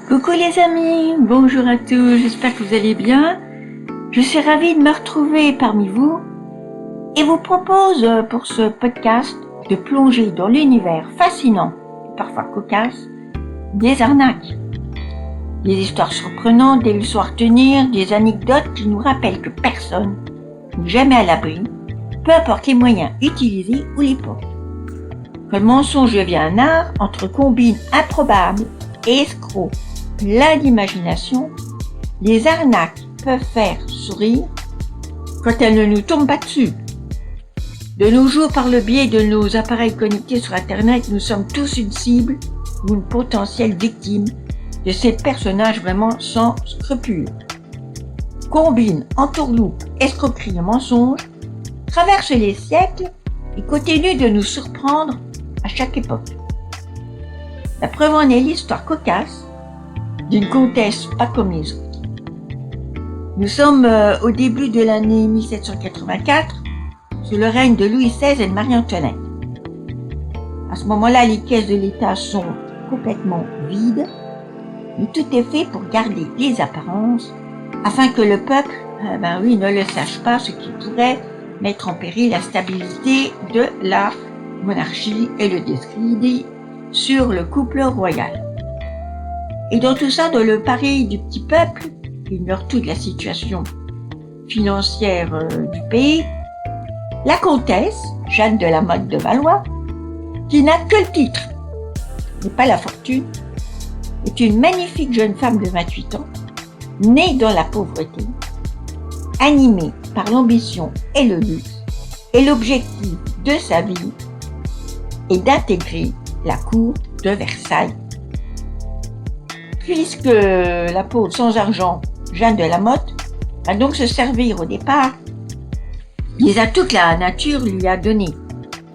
Coucou les amis, bonjour à tous, j'espère que vous allez bien. Je suis ravie de me retrouver parmi vous et vous propose pour ce podcast de plonger dans l'univers fascinant et parfois cocasse des arnaques. Des histoires surprenantes, des leçons à retenir, des anecdotes qui nous rappellent que personne n'est jamais à l'abri, peu importe les moyens utilisés ou l'époque. Que le mensonge devient un art entre combines improbables et escrocs plein d'imagination, les arnaques peuvent faire sourire quand elles ne nous tombent pas dessus. De nos jours, par le biais de nos appareils connectés sur Internet, nous sommes tous une cible ou une potentielle victime de ces personnages vraiment sans scrupules. Combinent entourloupe, escroquerie et mensonges, traversent les siècles et continuent de nous surprendre à chaque époque. La preuve en est l'histoire cocasse d'une comtesse pas comme les autres. Nous sommes au début de l'année 1784, sous le règne de Louis XVI et de Marie-Antoinette. À ce moment-là, les caisses de l'État sont complètement vides, mais tout est fait pour garder les apparences, afin que le peuple, ne le sache pas, ce qui pourrait mettre en péril la stabilité de la monarchie et le discrédit sur le couple royal. Et dans tout ça, dans le pari du petit peuple, qui ignore toute la situation financière du pays, la comtesse, Jeanne de la Motte de Valois, qui n'a que le titre, mais pas la fortune, est une magnifique jeune femme de 28 ans, née dans la pauvreté, animée par l'ambition et le luxe, et l'objectif de sa vie est d'intégrer la cour de Versailles. Puisque la pauvre sans argent, Jeanne de la Motte, va donc se servir au départ des atouts que la nature lui a donnés.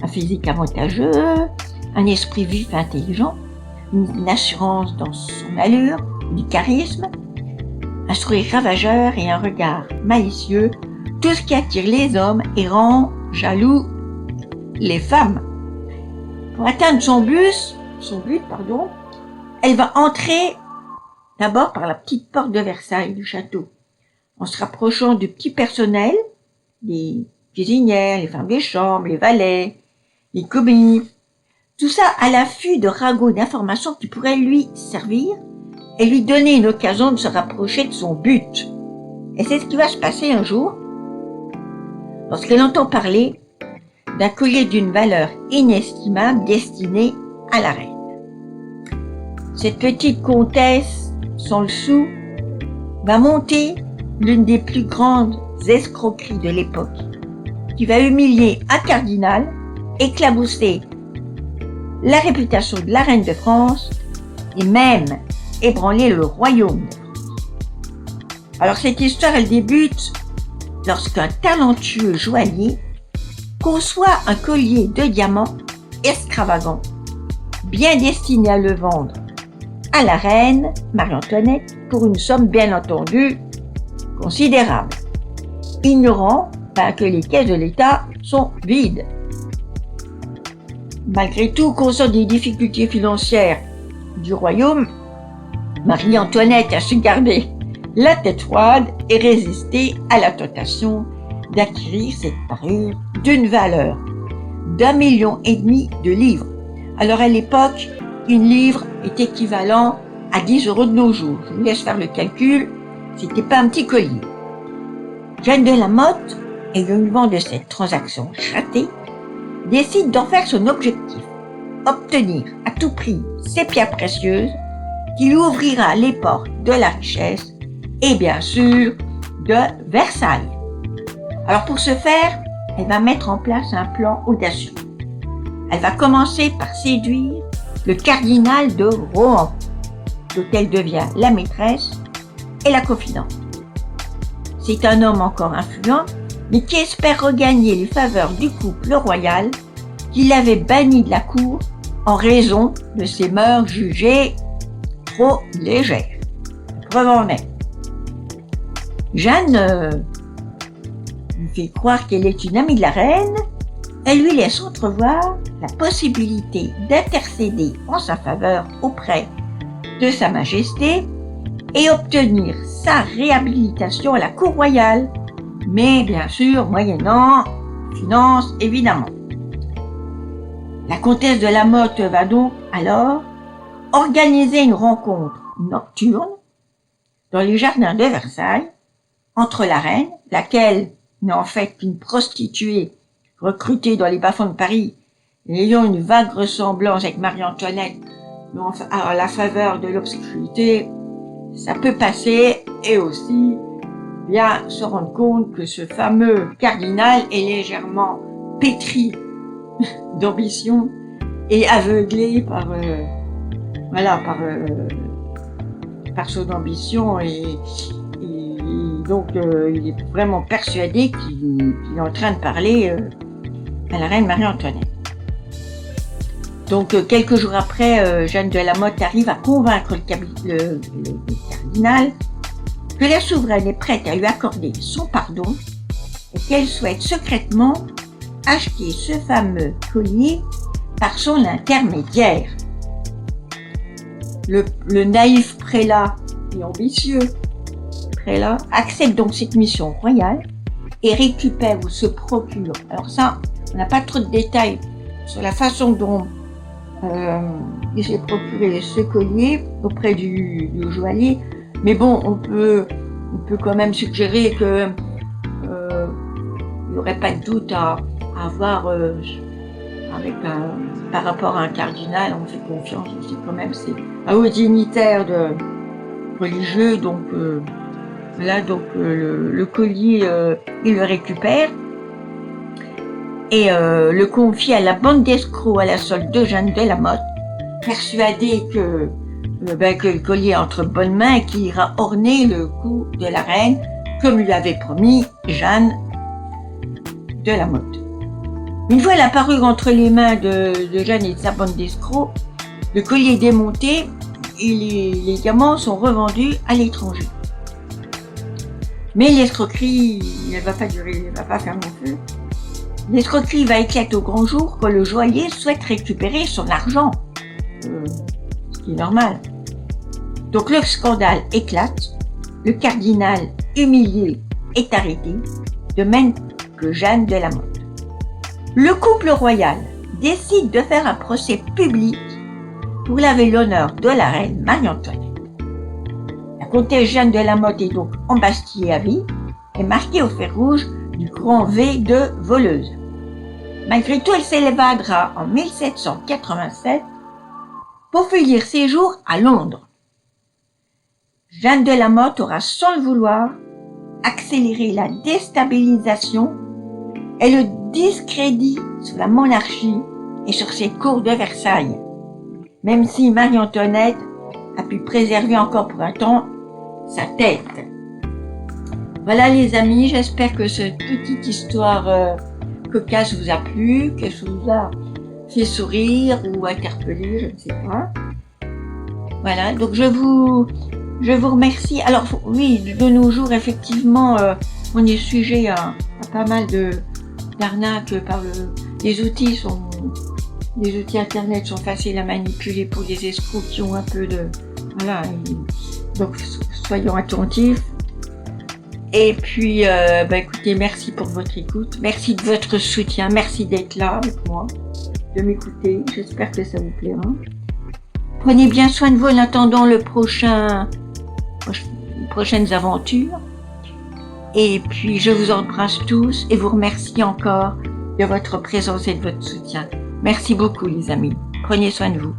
Un physique avantageux, un esprit vif et intelligent, une assurance dans son allure, du charisme, un sourire ravageur et un regard malicieux, tout ce qui attire les hommes et rend jaloux les femmes. Pour atteindre son but, elle va entrer d'abord par la petite porte de Versailles du château, en se rapprochant du petit personnel, les cuisinières, les femmes des chambres, les valets, les commis, tout ça à l'affût de ragots d'informations qui pourraient lui servir et lui donner une occasion de se rapprocher de son but. Et c'est ce qui va se passer un jour, lorsqu'elle entend parler d'un collier d'une valeur inestimable destiné à la reine. Cette petite comtesse, sans le sou, va monter l'une des plus grandes escroqueries de l'époque, qui va humilier un cardinal, éclabousser la réputation de la reine de France et même ébranler le royaume de France. Alors cette histoire, elle débute lorsqu'un talentueux joaillier conçoit un collier de diamants extravagant, bien destiné à le vendre à la reine Marie-Antoinette pour une somme bien entendu considérable, ignorant que les caisses de l'État sont vides. Malgré tout, consciente des difficultés financières du royaume, Marie-Antoinette a su garder la tête froide et résister à la tentation d'acquérir cette parure d'une valeur d'1,5 million de livres. Alors à l'époque, une livre est équivalent à 10 € de nos jours. Je vous laisse faire le calcul, c'était pas un petit collier. Jeanne de la Motte, ayant eu vent de cette transaction ratée, décide d'en faire son objectif, obtenir à tout prix ces pierres précieuses qui lui ouvrira les portes de la richesse et bien sûr de Versailles. Alors pour ce faire, elle va mettre en place un plan audacieux. Elle va commencer par séduire le cardinal de Rohan, dont elle devient la maîtresse et la confidente. C'est un homme encore influent, mais qui espère regagner les faveurs du couple royal qui l'avait banni de la cour en raison de ses mœurs jugées trop légères. Preuve en est. Jeanne lui fait croire qu'elle est une amie de la reine, elle lui laisse entrevoir la possibilité d'intercéder en sa faveur auprès de Sa Majesté et obtenir sa réhabilitation à la cour royale, mais bien sûr moyennant finances évidemment. La comtesse de La Motte va donc alors organiser une rencontre nocturne dans les jardins de Versailles entre la reine, laquelle n'est en fait qu'une prostituée recrutée dans les bas-fonds de Paris et ayant une vague ressemblance avec Marie-Antoinette, mais à la faveur de l'obscurité, ça peut passer, et aussi bien se rendre compte que ce fameux cardinal est légèrement pétri d'ambition et aveuglé par son ambition et donc il est vraiment persuadé qu'il est en train de parler à la reine Marie-Antoinette. Donc quelques jours après, Jeanne de La Motte arrive à convaincre le cardinal que la souveraine est prête à lui accorder son pardon et qu'elle souhaite secrètement acheter ce fameux collier par son intermédiaire. Le naïf prélat et ambitieux prélat accepte donc cette mission royale et récupère ou se procure. Alors ça, on n'a pas trop de détails sur la façon dont il s'est procuré ce collier auprès du joaillier, mais bon, on peut quand même suggérer que il n'y aurait pas de doute à avoir par rapport à un cardinal, on fait confiance aussi quand même, c'est un haut dignitaire religieux, donc voilà, donc le collier il le récupère et le confie à la bande d'escrocs à la solde de Jeanne de La Motte, persuadé que le collier est entre bonnes mains et qu'il ira orner le cou de la reine, comme lui avait promis Jeanne de La Motte. Une fois la parure entre les mains de Jeanne et de sa bande d'escrocs, le collier est démonté et les diamants sont revendus à l'étranger. Mais l'escroquerie, elle va pas durer, elle va pas faire long feu. L'escroquerie va éclater au grand jour quand le joaillier souhaite récupérer son argent, ce qui est normal. Donc le scandale éclate, le cardinal humilié est arrêté, de même que Jeanne de La Motte. Le couple royal décide de faire un procès public pour laver l'honneur de la reine Marie-Antoinette. La comtesse Jeanne de La Motte est donc embastillée à vie et marquée au fer rouge du grand V de voleuse. Malgré tout, elle s'évadera en 1787 pour finir ses jours à Londres. Jeanne de La Motte aura, sans le vouloir, accéléré la déstabilisation et le discrédit sur la monarchie et sur ses cours de Versailles, même si Marie-Antoinette a pu préserver encore pour un temps sa tête. Voilà les amis, j'espère que cette petite histoire cocasse vous a plu, que ça vous a fait sourire ou interpeller, je ne sais pas. Voilà, donc je vous remercie. Alors oui, de nos jours, effectivement, on est sujet à pas mal d'arnaques par les outils internet sont faciles à manipuler pour les escrocs qui ont un peu de... Voilà, donc soyons attentifs. Et puis, écoutez, merci pour votre écoute, merci de votre soutien, merci d'être là avec moi, de m'écouter, j'espère que ça vous plaira. Prenez bien soin de vous en attendant les prochaines aventures. Et puis, je vous embrasse tous et vous remercie encore de votre présence et de votre soutien. Merci beaucoup les amis, prenez soin de vous.